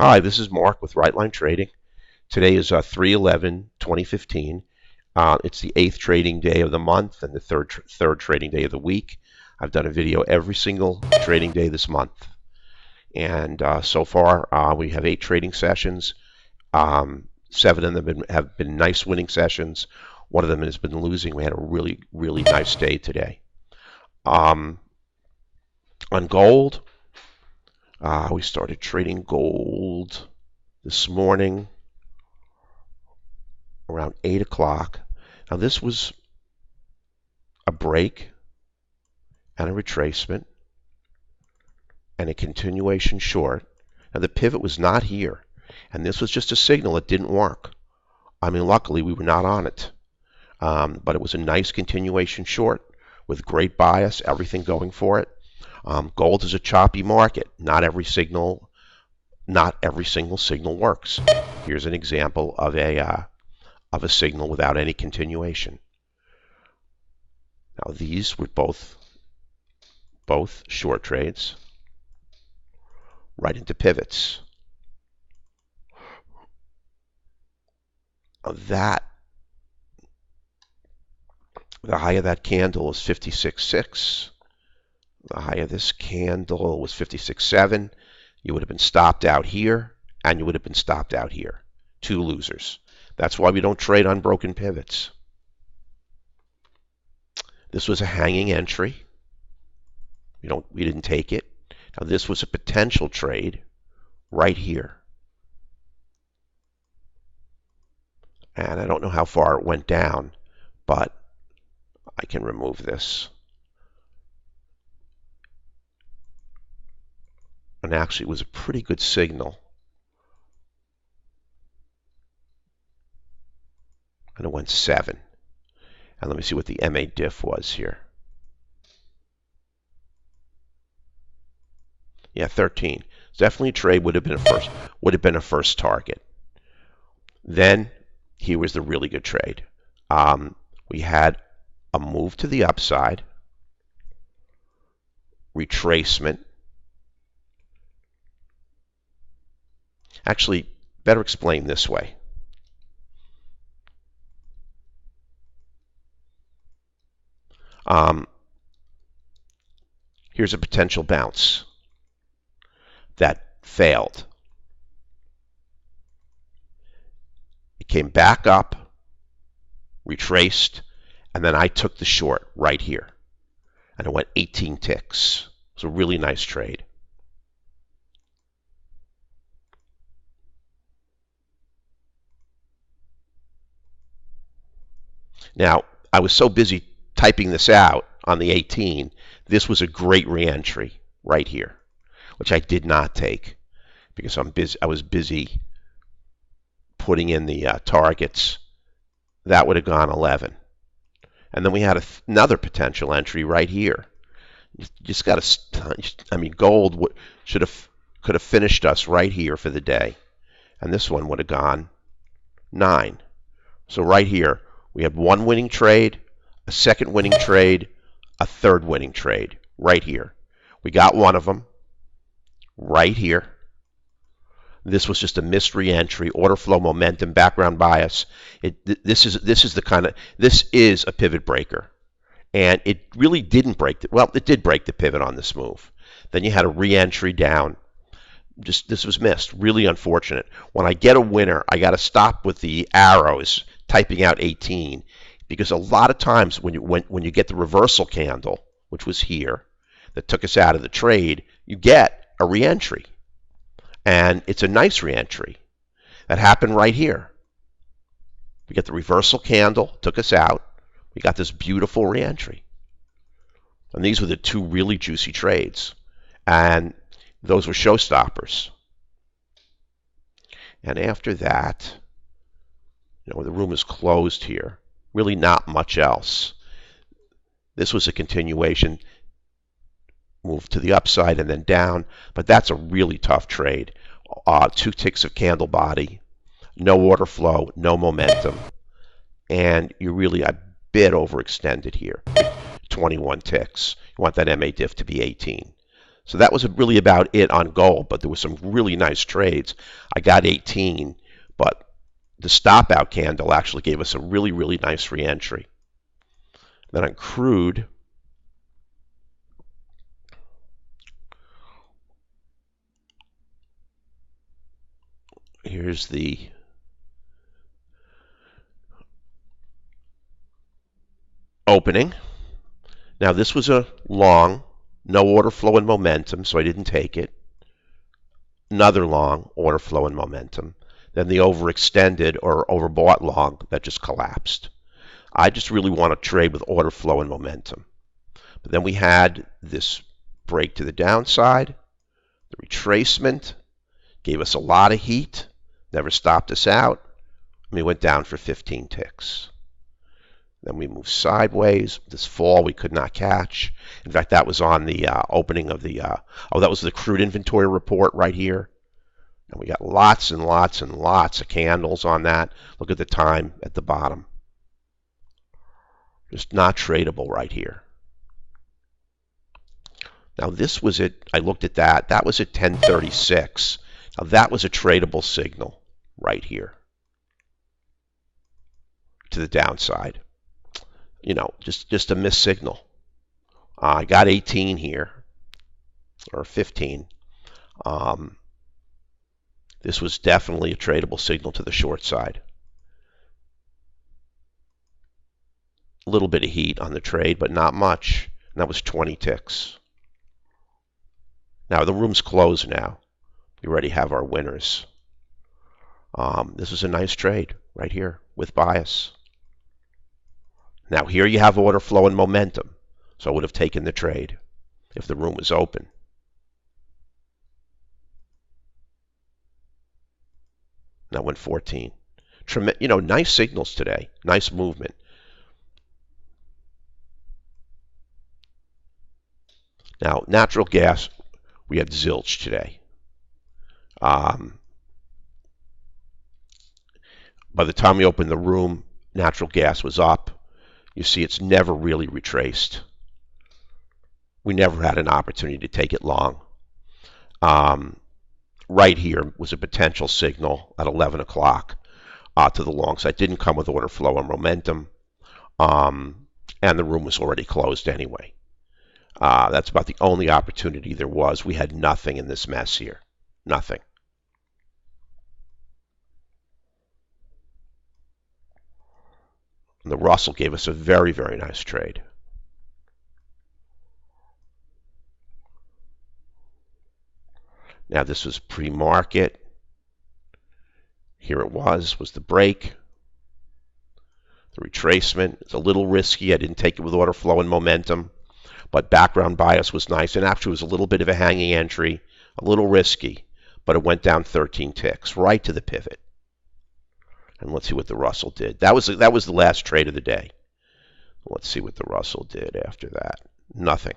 Hi, this is Mark with Right Line Trading. Today is 3/11/2015. It's the 8th trading day of the month and the third trading day of the week. I've done a video every single trading day this month. And so far, we have 8 trading sessions. 7 of them have been nice winning sessions. One of them has been losing. We had a really, really nice day today. On gold, we started trading gold this morning around 8 o'clock. Now this was a break and a retracement and a continuation short. Now the pivot was not here, and this was just a signal it didn't work. I mean, luckily we were not on it, but it was a nice continuation short with great bias, everything going for it. Gold is a choppy market. Not every single signal works. Here's an example of a signal without any continuation. Now these were both short trades right into pivots. The high of that candle is 56.6. The high of this candle was 56.7. You would have been stopped out here, and you would have been stopped out here. 2 losers. That's why we don't trade on broken pivots. This was a hanging entry. We didn't take it. Now this was a potential trade right here. And I don't know how far it went down, but I can remove this. And actually it was a pretty good signal. And it went 7. And let me see what the MA diff was here. Yeah, 13. Definitely a trade would have been a first target. Then here was the really good trade. We had a move to the upside, retracement. Actually, better explain this way. Here's a potential bounce that failed. It came back up, retraced, and then I took the short right here. And it went 18 ticks. It was a really nice trade. Now, I was so busy typing this out on the 18, this was a great reentry right here, which I did not take because I was busy putting in the targets. That would have gone 11. And then we had another potential entry right here. You just got to, I mean, gold could have finished us right here for the day. And this one would have gone 9. So right here, we had 1 winning trade, a second winning trade, a third winning trade right here. We got one of them right here. This was just a missed re-entry, order flow, momentum, background bias. This is a pivot breaker, and it really didn't break it did break the pivot on this move. Then you had a re-entry down. This was missed. Really unfortunate. When I get a winner, I got to stop with the arrows typing out 18, because a lot of times when you get the reversal candle, which was here, that took us out of the trade, you get a re-entry. And it's a nice re-entry. That happened right here. We get the reversal candle, took us out. We got this beautiful re-entry. And these were the 2 really juicy trades. And those were showstoppers. And after that, the room is closed here. Really not much else. This was a continuation. Move to the upside and then down, but that's a really tough trade. 2 ticks of candle body, no order flow, no momentum, and you're really a bit overextended here. 21 ticks. You want that MA diff to be 18. So that was really about it on gold, but there were some really nice trades. I got 18, but the stop out candle actually gave us a really, really nice re-entry. Then on crude, here's the opening. Now this was a long, no order flow and momentum, so I didn't take it. Another long, order flow and momentum. Then the overextended or overbought long that just collapsed. I just really want to trade with order flow and momentum. But then we had this break to the downside. The retracement gave us a lot of heat, never stopped us out, and we went down for 15 ticks. Then we moved sideways. This fall we could not catch. In fact, that was on the opening of the, that was the crude inventory report right here. And we got lots and lots and lots of candles on that. Look at the time at the bottom. Just not tradable right here. Now this was it. I looked at that. That was at 1036. Now that was a tradable signal right here to the downside. You know, just a missed signal. I got 18 here, or 15. This was definitely a tradable signal to the short side. A little bit of heat on the trade, but not much. And that was 20 ticks. Now the room's closed now. We already have our winners. This is a nice trade right here with bias. Now here you have order flow and momentum. So I would have taken the trade if the room was open. Now went 14. You know, nice signals today. Nice movement. Now natural gas, we had zilch today. By the time we opened the room, natural gas was up. You see, it's never really retraced. We never had an opportunity to take it long. Right here was a potential signal at 11 o'clock to the long side. Didn't come with order flow or momentum, and the room was already closed anyway. That's about the only opportunity there was. We had nothing in this mess here. Nothing. And the Russell gave us a very, very nice trade. Now this was pre-market. Here it was the break. The retracement. It's a little risky. I didn't take it with order flow and momentum. But background bias was nice. And actually it was a little bit of a hanging entry. A little risky. But it went down 13 ticks. Right to the pivot. And let's see what the Russell did. That was the last trade of the day. Let's see what the Russell did after that. Nothing.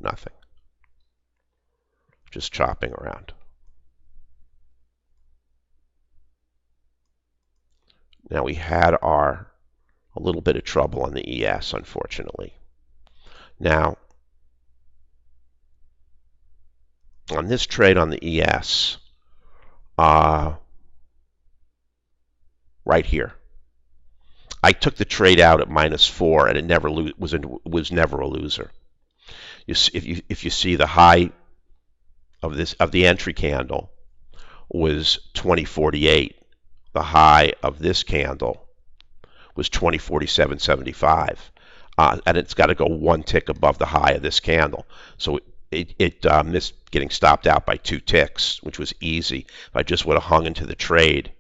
Nothing. Just chopping around. Now we had a little bit of trouble on the ES, unfortunately. Now, on this trade on the ES, right here, I took the trade out at -4, and it never was never a loser. If you see the high of the entry candle was 2048. The high of this candle was 2047.75, and it's got to go one tick above the high of this candle. So it missed getting stopped out by 2 ticks, which was easy. If I just would have hung into the trade,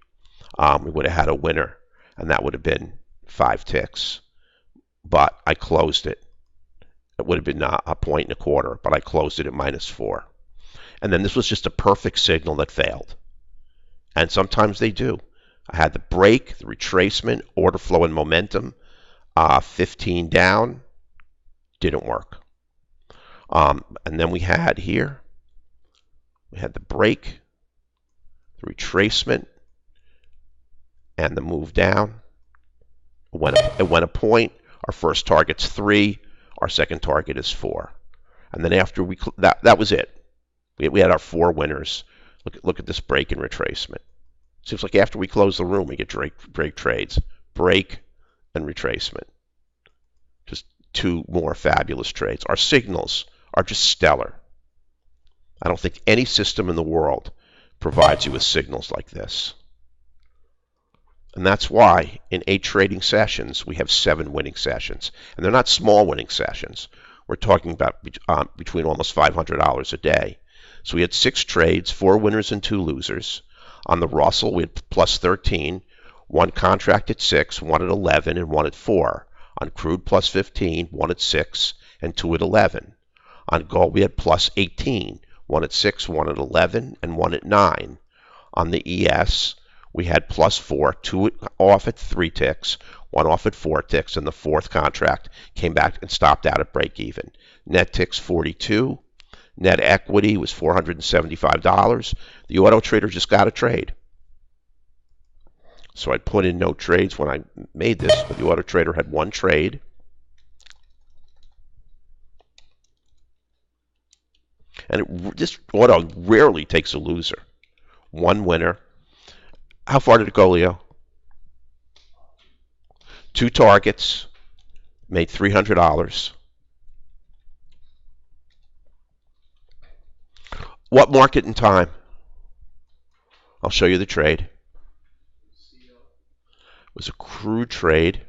we would have had a winner, and that would have been 5 ticks. But I closed it. It would have been a 1.25, but I closed it at -4. And then this was just a perfect signal that failed. And sometimes they do. I had the break, the retracement, order flow and momentum, 15 down, didn't work. And then we had here, we had the break, the retracement, and the move down. It went a point. Our first target's 3. Our second target is 4. And then after that was it. We had our 4 winners. Look at this break and retracement. Seems like after we close the room, we get break trades. Break and retracement. Just 2 more fabulous trades. Our signals are just stellar. I don't think any system in the world provides you with signals like this. And that's why in 8 trading sessions, we have 7 winning sessions. And they're not small winning sessions. We're talking about between almost $500 a day. So we had 6 trades, 4 winners and 2 losers. On the Russell, we had plus 13, 1 contract at 6, 1 at 11, and 1 at 4. On crude, plus 15, 1 at 6, and 2 at 11. On gold, we had plus 18, 1 at 6, 1 at 11, and 1 at 9. On the ES, we had plus 4, 2 off at 3 ticks, 1 off at 4 ticks, and the 4th contract came back and stopped out at break even. Net ticks 42. Net equity was $475. The auto trader just got a trade. So I put in no trades when I made this, but the auto trader had 1 trade. And this auto rarely takes a loser. 1 winner. How far did it go, Leo? 2 targets. Made $300. What market and time? I'll show you the trade. It was a crude trade.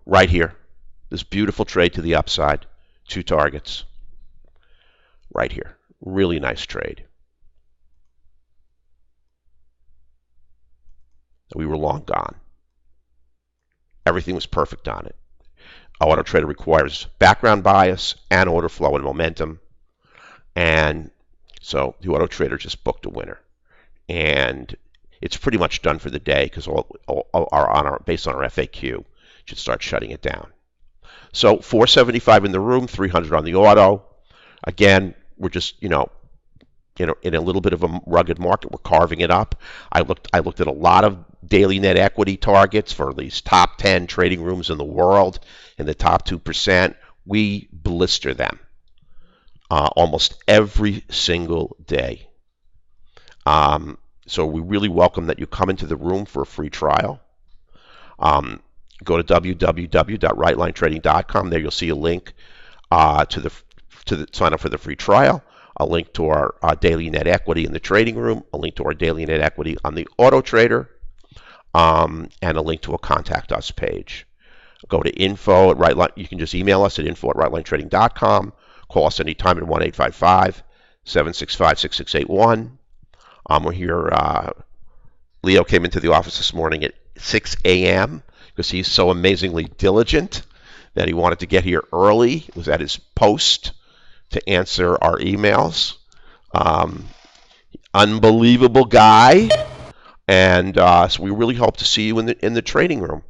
Right here. This beautiful trade to the upside. 2 targets. Right here. Really nice trade. We were long gone. Everything was perfect on it. Auto trader requires background bias and order flow and momentum. And so the auto trader just booked a winner. And it's pretty much done for the day because all are based on our FAQ. Should start shutting it down. So 475 in the room, 300 on the auto. Again, we're just, in a little bit of a rugged market. We're carving it up. I looked at a lot of daily net equity targets for these top 10 trading rooms in the world. In the top 2%, we blister them almost every single day. So we really welcome that you come into the room for a free trial. Go to www.rightlinetrading.com. There you'll see a link to sign up for the free trial, a link to our daily net equity in the trading room, a link to our daily net equity on the auto trader, and a link to a contact us page. Go to info at Rightline. You can just email us at info@rightlinetrading.com. Call us anytime at 1-855-765-6681. We're here. Leo came into the office this morning at 6 a.m. because he's so amazingly diligent that he wanted to get here early. He was at his post to answer our emails. Unbelievable guy. And so we really hope to see you in the trading room.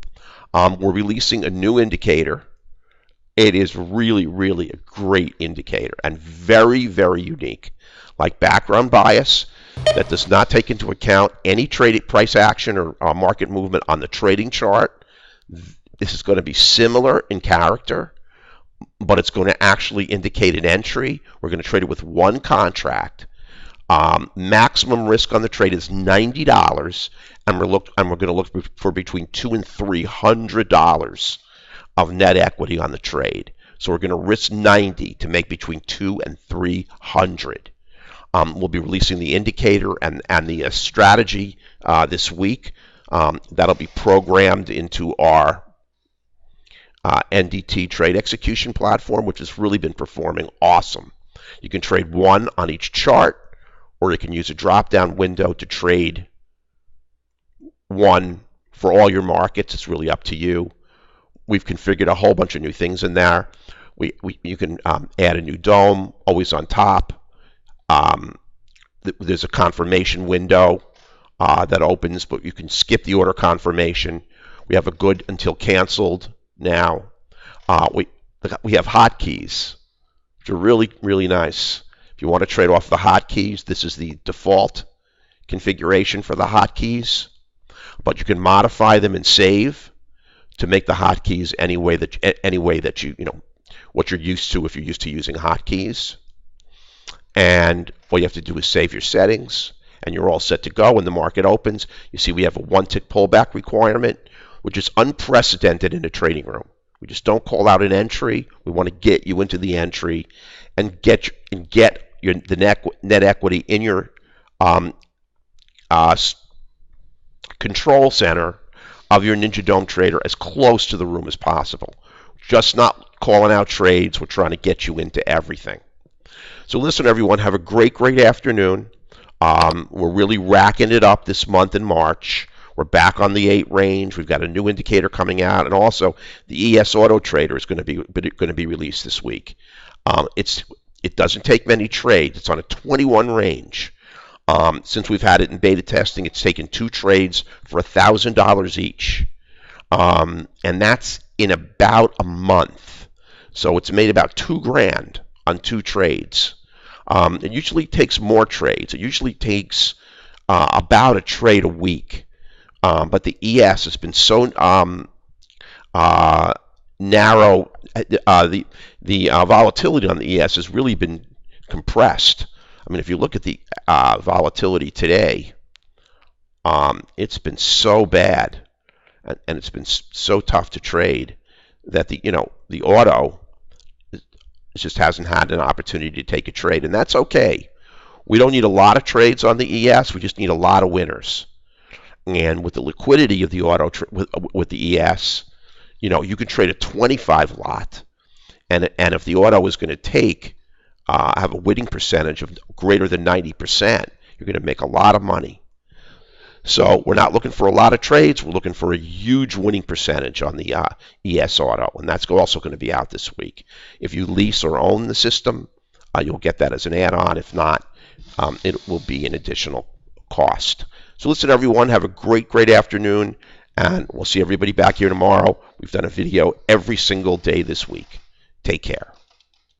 We're releasing a new indicator. It is really, really a great indicator and very, very unique. Like background bias, that does not take into account any trading price action or market movement on the trading chart. This is going to be similar in character, but it's going to actually indicate an entry. We're going to trade it with 1 contract. Maximum risk on the trade is $90, and we're going to look for between $200 and $300 of net equity on the trade. So we're going to risk 90 to make between 200 and 300. We'll be releasing the indicator and the strategy this week. That'll be programmed into our NDT trade execution platform, which has really been performing awesome. You can trade 1 on each chart, or you can use a drop-down window to trade 1 for all your markets. It's really up to you. We've configured a whole bunch of new things in there. You can add a new DOM, always on top. There's a confirmation window that opens, but you can skip the order confirmation. We have a good until canceled now. We have hotkeys, which are really, really nice. If you want to trade off the hotkeys, this is the default configuration for the hotkeys. but you can modify them and save to make the hotkeys any way that you know what you're used to if you're used to using hotkeys. And all you have to do is save your settings, and you're all set to go when the market opens. You see we have a 1-tick pullback requirement, which is unprecedented in a trading room. We just don't call out an entry. We want to get you into the entry and get the net equity in your control center of your Ninja Dome trader as close to the room as possible. Just not calling out trades. We're trying to get you into everything. So listen, everyone, have a great afternoon. We're really racking it up this month in March. We're back on the 8 range. We've got a new indicator coming out, and also the ES Auto Trader is going to be released this week. It doesn't take many trades. It's on a 21 range. Since we've had it in beta testing, it's taken 2 trades for $1,000 each, and that's in about a month. So it's made about $2,000 on 2 trades. It usually takes more trades. It usually takes about a trade a week. But the ES has been so narrow. The volatility on the ES has really been compressed. I mean, if you look at the volatility today, it's been so bad, and it's been so tough to trade that the auto just hasn't had an opportunity to take a trade, and that's okay. We don't need a lot of trades on the ES. We just need a lot of winners. And with the liquidity of the auto with the ES, you can trade a 25 lot, and if the auto is going to have a winning percentage of greater than 90%, you're going to make a lot of money. So we're not looking for a lot of trades. We're looking for a huge winning percentage on the ES Auto, and that's also going to be out this week. If you lease or own the system, you'll get that as an add-on. If not, it will be an additional cost. So listen, everyone, have a great afternoon, and we'll see everybody back here tomorrow. We've done a video every single day this week. Take care.